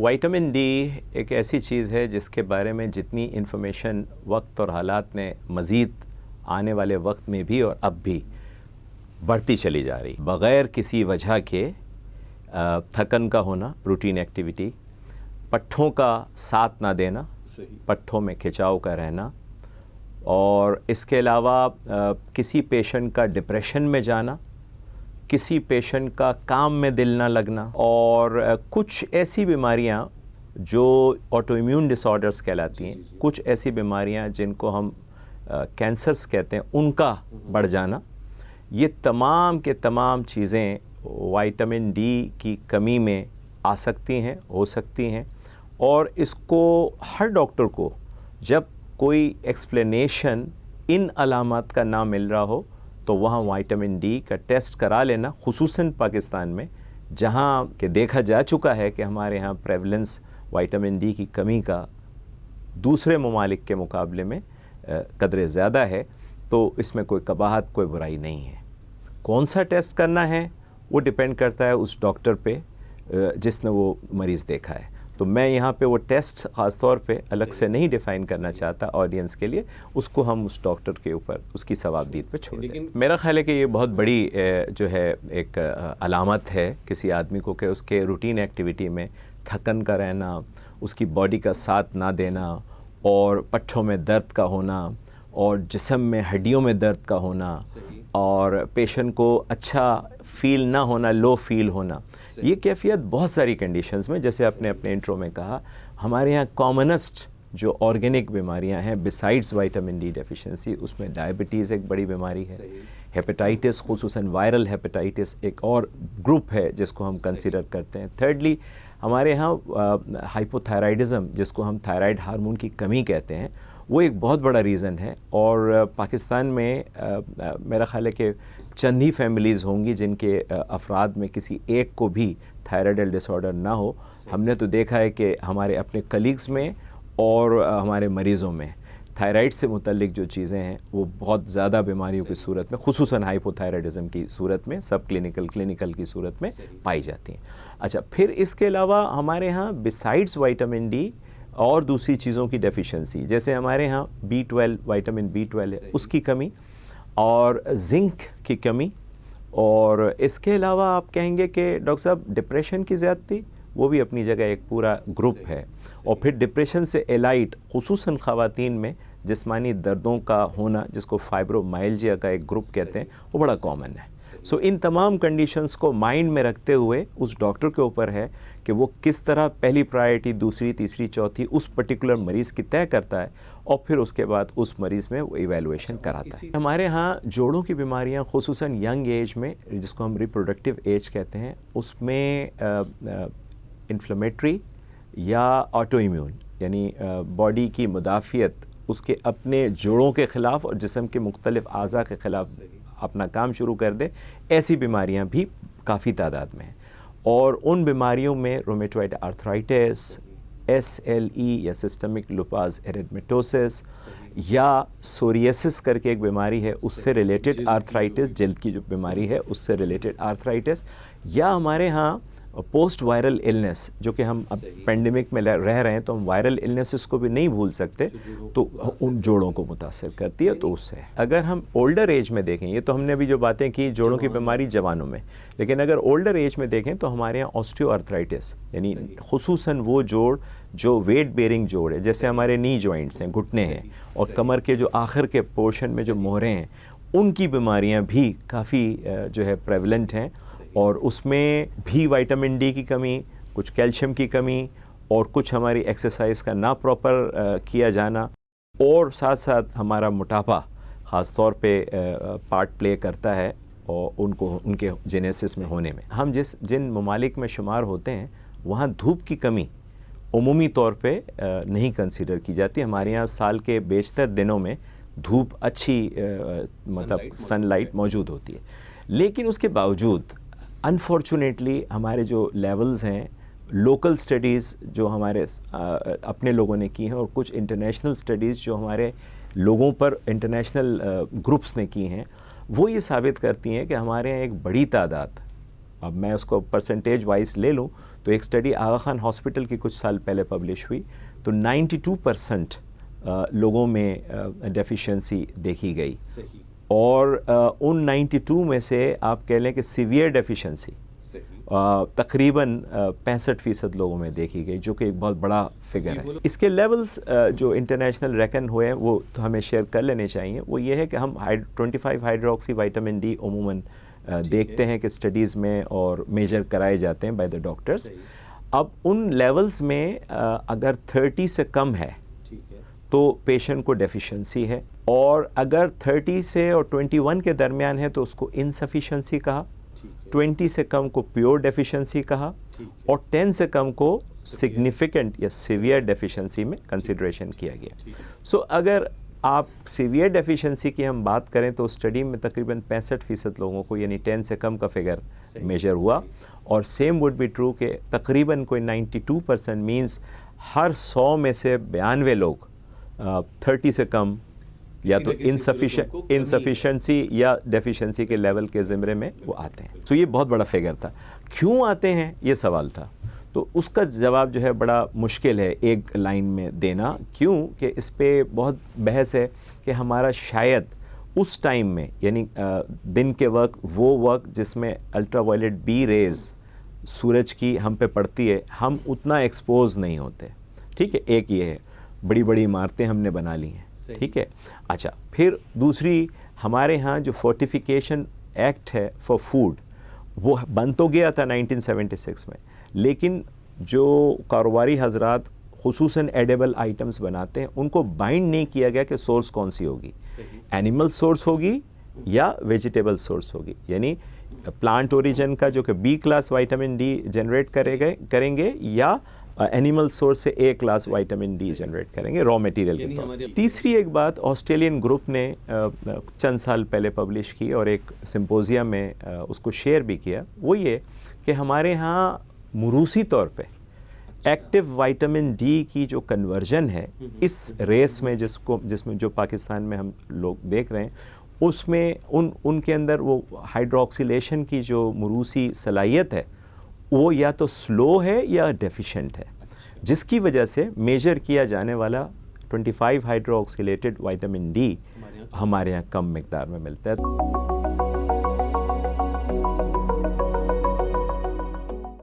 Vitamin D एक ऐसी चीज़ है जिसके बारे में जितनी इन्फॉर्मेशन वक्त और हालात ने मज़ीद आने वाले वक्त में भी और अब भी बढ़ती चली जा रही, बग़ैर किसी वजह के थकन का होना, रूटीन एक्टिविटी, पट्ठों का साथ ना देना, पट्ठों में खिंचाव का रहना, और इसके अलावा किसी पेशेंट का डिप्रेशन में जाना, किसी पेशेंट का काम में दिल ना लगना, और कुछ ऐसी बीमारियां जो ऑटो इम्यून डिसऑर्डर्स कहलाती हैं, कुछ ऐसी बीमारियां जिनको हम कैंसर्स कहते हैं, उनका बढ़ जाना, ये तमाम के तमाम चीज़ें विटामिन डी की कमी में आ सकती हैं, हो सकती हैं। और इसको हर डॉक्टर को जब कोई एक्सप्लेनेशन इन अलामात का ना मिल रहा हो तो वहाँ विटामिन डी का टेस्ट करा लेना, खुसूसन पाकिस्तान में जहाँ के देखा जा चुका है कि हमारे यहाँ प्रेवलेंस विटामिन डी की कमी का दूसरे ममालिक के मुकाबले में कदरे ज़्यादा है, तो इसमें कोई कबाहत, कोई बुराई नहीं है। कौन सा टेस्ट करना है वो डिपेंड करता है उस डॉक्टर पे जिसने वो मरीज़ देखा है। तो मैं यहाँ पे वो टेस्ट ख़ास तौर पे अलग से नहीं डिफ़ाइन करना चाहता ऑडियंस के लिए, उसको हम उस डॉक्टर के ऊपर उसकी सवाबदीद पे छोड़ दें। मेरा ख़्याल है कि ये बहुत बड़ी जो है एक अलामत है किसी आदमी को कि उसके रूटीन एक्टिविटी में थकन का रहना, उसकी बॉडी का साथ ना देना, और पट्ठों में दर्द का होना, और जिस्म में हड्डियों में दर्द का होना, और पेशेंट को अच्छा फ़ील ना होना, लो फील होना। ये कैफियत बहुत सारी कंडीशंस में, जैसे आपने अपने इंट्रो में कहा, हमारे यहाँ कॉमनेस्ट जो ऑर्गेनिक बीमारियां हैं बिसाइड्स विटामिन डी डेफिशिएंसी, उसमें डायबिटीज़ एक बड़ी बीमारी है, हेपेटाइटिस, खुसूसन वायरल हेपेटाइटिस एक और ग्रुप है जिसको हम कंसिडर करते हैं। थर्डली हमारे यहाँ हाइपोथायराइडिज़म, जिसको हम थायराइड हार्मोन की कमी कहते हैं, वो एक बहुत बड़ा रीज़न है। और पाकिस्तान में मेरा ख़्याल है कि चंद ही फैमिलीज़ होंगी जिनके अफराद में किसी एक को भी थायराइडल डिसऑर्डर ना हो। हमने तो देखा है कि हमारे अपने कलीग्स में और हमारे मरीज़ों में थायराइड से मुतल्लिक जो चीज़ें हैं वो बहुत ज़्यादा बीमारियों की सूरत में, खुसूसन हाइपोथायराइडिज़म की सूरत में, सब क्लिनिकल की सूरत में पाई जाती हैं। अच्छा, फिर इसके अलावा हमारे यहाँ बिसाइड्स विटामिन डी और दूसरी चीज़ों की डेफिशिएंसी, जैसे हमारे यहाँ B12, विटामिन B12 है, उसकी कमी, और जिंक की कमी, और इसके अलावा आप कहेंगे कि डॉक्टर साहब डिप्रेशन की ज़्यादती, वो भी अपनी जगह एक पूरा ग्रुप है। और फिर डिप्रेशन से एलाइट खुसूसन ख़वातीन में जिस्मानी दर्दों का होना, जिसको फाइब्रोमाइल्जिया का एक ग्रुप कहते हैं, वो बड़ा कॉमन है। सो इन तमाम कंडीशंस को माइंड में रखते हुए उस डॉक्टर के ऊपर है कि वो किस तरह पहली प्रायोरिटी, दूसरी, तीसरी, चौथी उस पर्टिकुलर मरीज़ की तय करता है, और फिर उसके बाद उस मरीज़ में वो इवैल्यूएशन कराता है। हमारे यहाँ जोड़ों की बीमारियाँ खुसूसन यंग एज में, जिसको हम रिप्रोडक्टिव एज कहते हैं, उसमें इन्फ्लेमेटरी या ऑटो इम्यून, यानी बॉडी की मुदाफ़ियत उसके अपने जोड़ों के ख़िलाफ़ और जिस्म के मुख्तलिफ़ आज़ा के ख़िलाफ़ अपना काम शुरू कर दे, ऐसी बीमारियां भी काफ़ी तादाद में हैं। और उन बीमारियों में रोमेटॉइड आर्थराइटिस, SLE या सिस्टमिक लुपास एरिथमेटोसिस, या सोरियासिस करके एक बीमारी है, उससे रिलेटेड आर्थराइटिस, जल्द की जो बीमारी है उससे रिलेटेड आर्थराइटिस, या हमारे यहाँ पोस्ट वायरल इलनेस, जो कि हम अब पेंडेमिक में रह रहे हैं तो हम वायरल इलनेसेस को भी नहीं भूल सकते, तो उन जोड़ों को मुतासर करती है। तो उससे अगर हम ओल्डर एज में देखें, ये तो हमने अभी जो बातें की जोड़ों की बीमारी जवानों में, लेकिन अगर ओल्डर एज में देखें तो हमारे यहाँ ऑस्टियोआर्थराइटिस, यानी खुसूसन वो जोड़ जो वेट बेयरिंग जोड़ है, जैसे हमारे नी जॉइंट्स हैं, घुटने हैं, और कमर के जो आखिर के पोर्शन में जो मोहरें हैं, उनकी बीमारियाँ भी काफ़ी जो है प्रेवलेंट हैं। और उसमें भी विटामिन डी की कमी, कुछ कैल्शियम की कमी, और कुछ हमारी एक्सरसाइज का ना प्रॉपर किया जाना, और साथ साथ हमारा मोटापा ख़ास तौर पे पार्ट प्ले करता है और उनके जेनेसिस में होने में। हम जिन ममालिक में शुमार होते हैं वहाँ धूप की कमी उमूमी तौर पे नहीं कंसीडर की जाती। हमारे यहाँ साल के बेशतर दिनों में धूप अच्छी मतलब सनलाइट मौजूद होती है, लेकिन उसके बावजूद अनफॉर्चुनेटली हमारे जो लेवल्स हैं, लोकल स्टडीज़ जो हमारे अपने लोगों ने की हैं, और कुछ इंटरनेशनल स्टडीज़ जो हमारे लोगों पर इंटरनेशनल ग्रुप्स ने की हैं, वो ये साबित करती हैं कि हमारे यहाँ एक बड़ी तादाद अब मैं उसको परसेंटेज वाइज ले लूँ तो एक स्टडी आगा खान हॉस्पिटल की कुछ साल पहले पब्लिश हुई तो 92% लोगों में डेफिशिएंसी देखी गई और उन 92 में से आप कह लें कि सीवियर डेफिशिएंसी तकरीबन 65% लोगों में देखी गई, जो कि एक बहुत बड़ा फिगर है। इसके लेवल्स जो इंटरनेशनल रेकन हुए हैं वो तो हमें शेयर कर लेने चाहिए। वो ये है कि हम 25 हाइड्रोक्सी विटामिन डी उमूमन देखते हैं कि स्टडीज़ में और मेजर कराए जाते हैं बाय द डॉक्टर्स। अब उन लेवल्स में अगर 30 से कम है तो पेशेंट को डेफिशिएंसी है, और अगर 30 से और 21 के दरमियान है तो उसको इनसफिशिएंसी कहा, 20 से कम को प्योर डेफिशिएंसी कहा, और 10 से कम को सिग्निफिकेंट या सीवियर डेफिशिएंसी में कंसिडरेशन किया गया। सो अगर आप सीवियर डेफिशिएंसी की हम बात करें तो स्टडी में तकरीबन 65% लोगों को यानी 10 से कम का फिगर मेजर हुआ, और सेम वुड बी ट्रू कि तकरीबन कोई 92% मीन्स हर 100 में से 92 लोग 30 से कम या तो इनसफिशिएंसी या डेफिशिएंसी के लेवल के ज़िम्रे में वो आते हैं। तो ये बहुत बड़ा फिगर था। क्यों आते हैं ये सवाल था, तो उसका जवाब जो है बड़ा मुश्किल है एक लाइन में देना। क्यों कि इस पे बहुत बहस है कि हमारा शायद उस टाइम में यानी दिन के वक्त वो वक्त जिसमें अल्ट्रावायलेट बी रेज़ सूरज की हम पे पड़ती है, हम उतना एक्सपोज नहीं होते। ठीक है, एक ये है, बड़ी बड़ी इमारतें हमने बना ली हैं। ठीक है, अच्छा, फिर दूसरी हमारे यहाँ जो फोर्टिफिकेशन एक्ट है फॉर फूड वो बन तो गया था 1976 में, लेकिन जो कारोबारी हजरात खुसूसन एडेबल आइटम्स बनाते हैं उनको बाइंड नहीं किया गया कि सोर्स कौन सी होगी, एनिमल सोर्स होगी या वेजिटेबल सोर्स होगी। यानी प्लांट ओरिजिन का जो कि B class vitamin D generate करेंगे या एनिमल सोर्स से A class vitamin D generate करेंगे रॉ मटेरियल के तौर पर। तीसरी एक बात ऑस्ट्रेलियन ग्रुप ने चंद साल पहले पब्लिश की और एक सिंपोजियम में उसको शेयर भी किया, वो ये कि हमारे यहाँ मुरूसी तौर पे एक्टिव विटामिन डी की जो कन्वर्जन है इस रेस में जिसमें जो पाकिस्तान में हम लोग देख रहे हैं उसमें उनके अंदर वो हाइड्रोक्सिलेशन की जो मुरूसी सलाहियत है वो या तो स्लो है या डेफिशिएंट है, जिसकी वजह से मेजर किया जाने वाला 25 हाइड्रोक्सिलेटेड विटामिन डी हमारे यहाँ कम मिकदार में मिलता है।